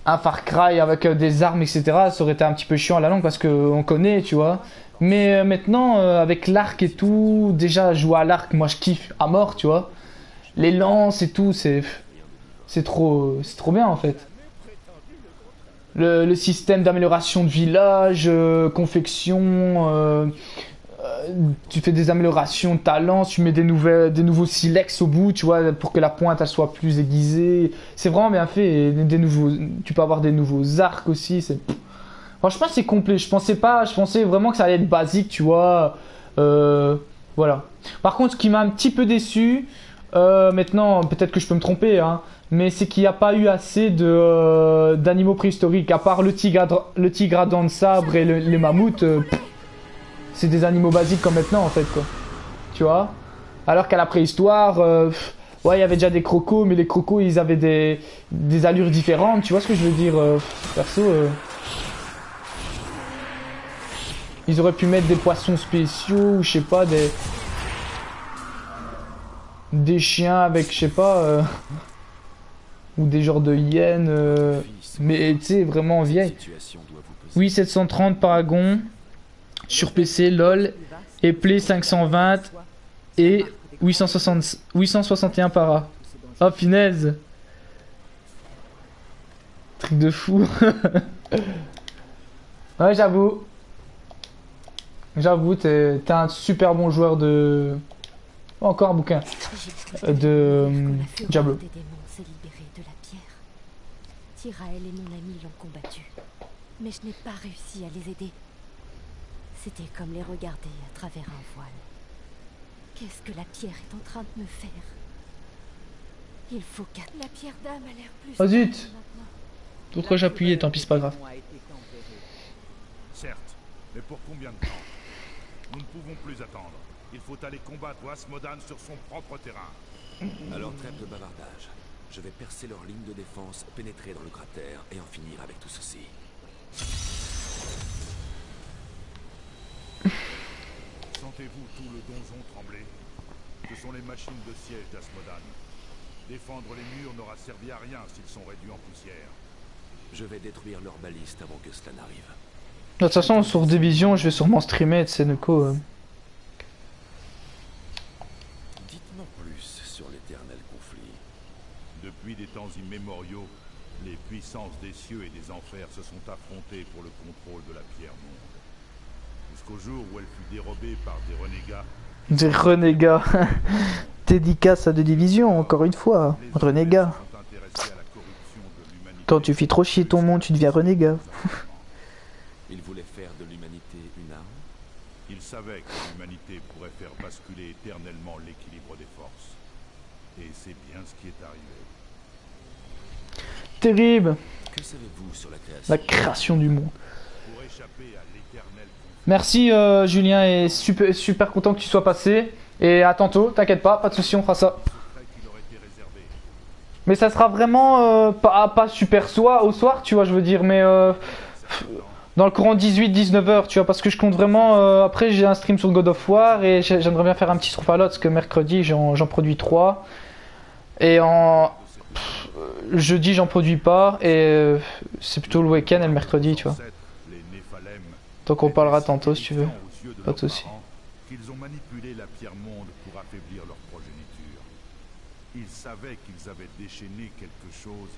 Far Cry avec des armes, etc., ça aurait été un petit peu chiant à la longue parce qu'on connaît, tu vois. Mais maintenant, avec l'arc et tout, déjà jouer à l'arc, moi je kiffe à mort, tu vois. Les lances et tout, c'est trop bien en fait. Le système d'amélioration de village, confection, tu fais des améliorations de talent, tu mets des nouveaux silex au bout, tu vois, pour que la pointe elle soit plus aiguisée. C'est vraiment bien fait. Et tu peux avoir des nouveaux arcs aussi. Franchement, c'est complet. Je pensais vraiment que ça allait être basique, tu vois. Voilà. Par contre, ce qui m'a un petit peu déçu, maintenant, peut-être que je peux me tromper, hein, mais c'est qu'il n'y a pas eu assez d'animaux préhistoriques. À part le tigre à dents de sabre et les mammouths. C'est des animaux basiques comme maintenant en fait quoi. Tu vois. Alors qu'à la préhistoire, ouais il y avait déjà des crocos, mais les crocos ils avaient des allures différentes. Tu vois ce que je veux dire perso. Ils auraient pu mettre des poissons spéciaux ou je sais pas des chiens avec je sais pas ou des genres de hyènes mais tu sais vraiment vieilles. Oui 730 Paragon. Sur PC, LOL, et Play 520 et 861 para. Oh punaise. Truc de fou. Ouais j'avoue. J'avoue, t'es un super bon joueur de... Oh, encore un bouquin. De Diablo. Tyrael et mon ami l'ont combattu. Mais je n'ai pas réussi à les aider. C'était comme les regarder à travers un voile. Qu'est-ce que la pierre est en train de me faire? Il faut qu'à... La pierre d'âme a l'air plus... Oh zut! Pourquoi j'ai appuyé? Tant pis, c'est pas grave. Certes, mais pour combien de temps? Nous ne pouvons plus attendre. Il faut aller combattre Asmodan sur son propre terrain. Alors trêve de bavardage. Je vais percer leur ligne de défense, pénétrer dans le cratère et en finir avec tout ceci. Sentez-vous tout le donjon trembler? Ce sont les machines de siège d'Asmodan. Défendre les murs n'aura servi à rien s'ils sont réduits en poussière. Je vais détruire leurs balistes avant que cela n'arrive. De toute façon, sur Division, je vais sûrement streamer de Seneko. Dites-moi plus sur l'éternel conflit. Depuis des temps immémoriaux, les puissances des cieux et des enfers se sont affrontées pour le contrôle de la pierre monde. Jusqu'au jour où elle fut dérobée par des renégats. Des renégats. Dédicace à De Division, encore une fois. Renégat. Quand tu fais trop chier ton monde, tu deviens renégat. Ils voulaient faire de l'humanité une arme. Ils savaient que l'humanité pourrait faire basculer éternellement l'équilibre des forces. Et c'est bien ce qui est arrivé. Terrible. Que savez-vous sur la création? La création du monde. Pour échapper à l'éternel conflit. Merci Julien, et super content que tu sois passé. Et à tantôt, t'inquiète pas de soucis, on fera ça. Mais ça sera vraiment pas super au soir, tu vois, je veux dire, mais dans le courant 18-19 heures, tu vois, parce que je compte vraiment... après, j'ai un stream sur God of War et j'aimerais bien faire un petit surfalot, parce que mercredi, j'en produis 3. Et jeudi, j'en produis pas, et c'est plutôt le week-end et le mercredi, tu vois. Donc on parlera tantôt, si tu veux. Pas de soucis. qu'ils ont manipulé la pierre monde pour affaiblir leur progéniture. Ils savaient qu'ils avaient déchaîné quelque chose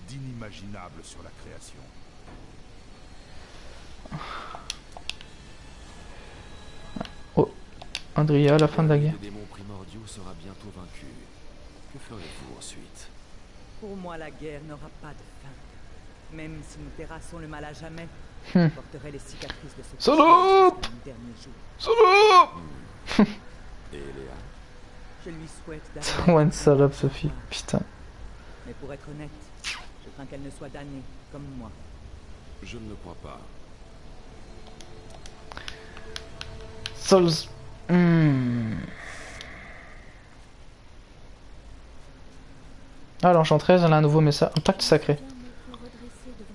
d'inimaginable sur la création. Oh, Andrea, à la fin de la guerre. Le démon primordiaux sera bientôt vaincu. Que ferez-vous ensuite? Pour moi, la guerre n'aura pas de fin. Même si nous terrassons le mal à jamais, Hmm. je porterai les cicatrices de ce Salope jusqu'à mon dernier jour. Salope. Et Léa? Je lui souhaite C'est vraiment une salope, Sophie. Putain. Mais pour être honnête, je crains qu'elle ne soit damnée, comme moi. Je ne le crois pas. Souls. Ah, l'enchanteresse, elle a un nouveau message. Un pacte sacré.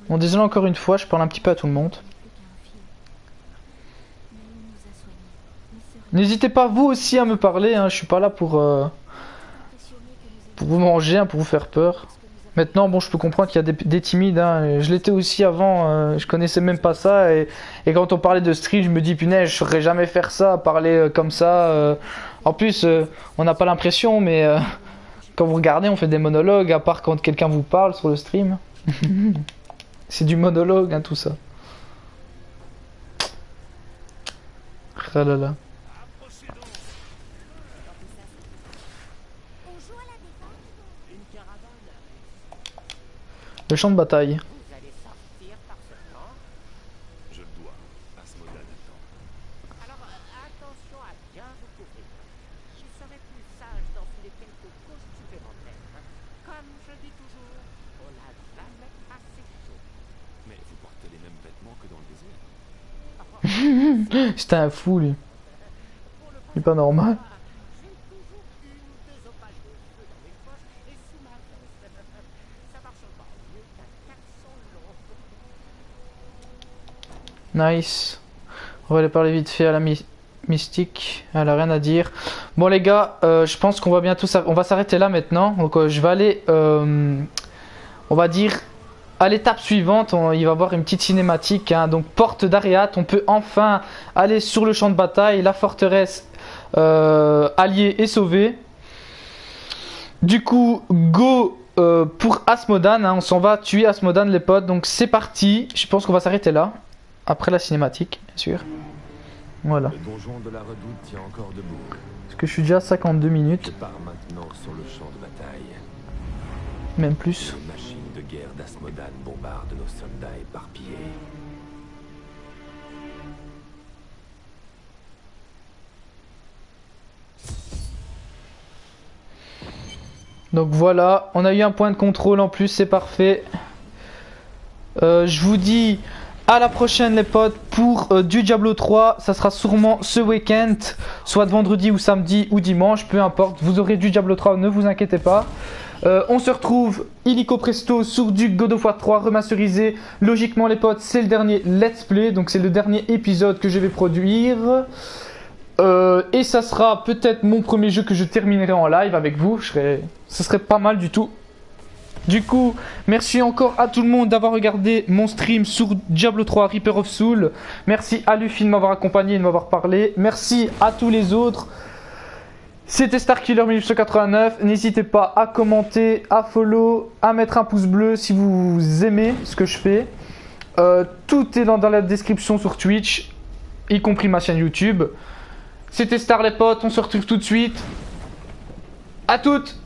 Bon, désolé encore une fois, je parle un petit peu à tout le monde. N'hésitez pas vous aussi à me parler, hein. Je suis pas là pour vous manger, hein, pour vous faire peur. Maintenant, bon, je peux comprendre qu'il y a des timides, hein. Je l'étais aussi avant, je connaissais même pas ça. Et quand on parlait de stream, je me dis, punaise, je saurais jamais faire ça, parler comme ça. En plus, on n'a pas l'impression, mais quand vous regardez, on fait des monologues, à part quand quelqu'un vous parle sur le stream. C'est du monologue, hein, tout ça. Ah là là. Le champ de bataille. Vous allez sortir par ce plan. Je le dois. Asmodan attend. Alors attention à bien vous couvrir. Il serait plus sage d'enfiler quelques couches supplémentaires. Comme je dis toujours, on n'a jamais assez chaud. Mais vous portez les mêmes vêtements que dans le désert. C'était un fou, lui. Il est pas normal. J'ai toujours une ou deux opales de feu dans mes poches et sous ma veste. Ça marche encore mieux qu'un 400 longs. Nice. On va aller parler vite fait à la mystique. Elle a rien à dire. Bon les gars, je pense qu'on va bientôt on va s'arrêter là maintenant. Donc je vais aller, on va dire, à l'étape suivante. Il va y avoir une petite cinématique, hein. Donc porte d'Ariat. On peut enfin aller sur le champ de bataille. La forteresse alliée est sauvée. Du coup, go pour Asmodan, hein. On s'en va tuer Asmodan les potes. Donc c'est parti. Je pense qu'on va s'arrêter là. Après la cinématique, bien sûr. Voilà. Le donjon de la redoute tient encore debout. Parce que je suis déjà à 52 minutes. Je pars maintenant sur le champ de bataille. Même plus. Les machines de guerre d'Asmodan bombardent nos soldats éparpillés. Donc voilà, on a eu un point de contrôle en plus, c'est parfait. Je vous dis à la prochaine les potes pour du Diablo 3. Ça sera sûrement ce week-end, soit vendredi ou samedi ou dimanche, peu importe. Vous aurez du Diablo 3, ne vous inquiétez pas. On se retrouve illico presto sur du God of War 3 remasterisé. Logiquement les potes, c'est le dernier let's play, donc c'est le dernier épisode que je vais produire. Et ça sera peut-être mon premier jeu que je terminerai en live avec vous. Ce serait pas mal du tout. Du coup, merci encore à tout le monde d'avoir regardé mon stream sur Diablo 3 Reaper of Soul. Merci à Luffy de m'avoir accompagné et de m'avoir parlé. Merci à tous les autres. C'était Starkiller 1989. N'hésitez pas à commenter, à follow, à mettre un pouce bleu si vous aimez ce que je fais. Tout est dans la description sur Twitch, y compris ma chaîne YouTube. C'était Star les potes, on se retrouve tout de suite. À toutes!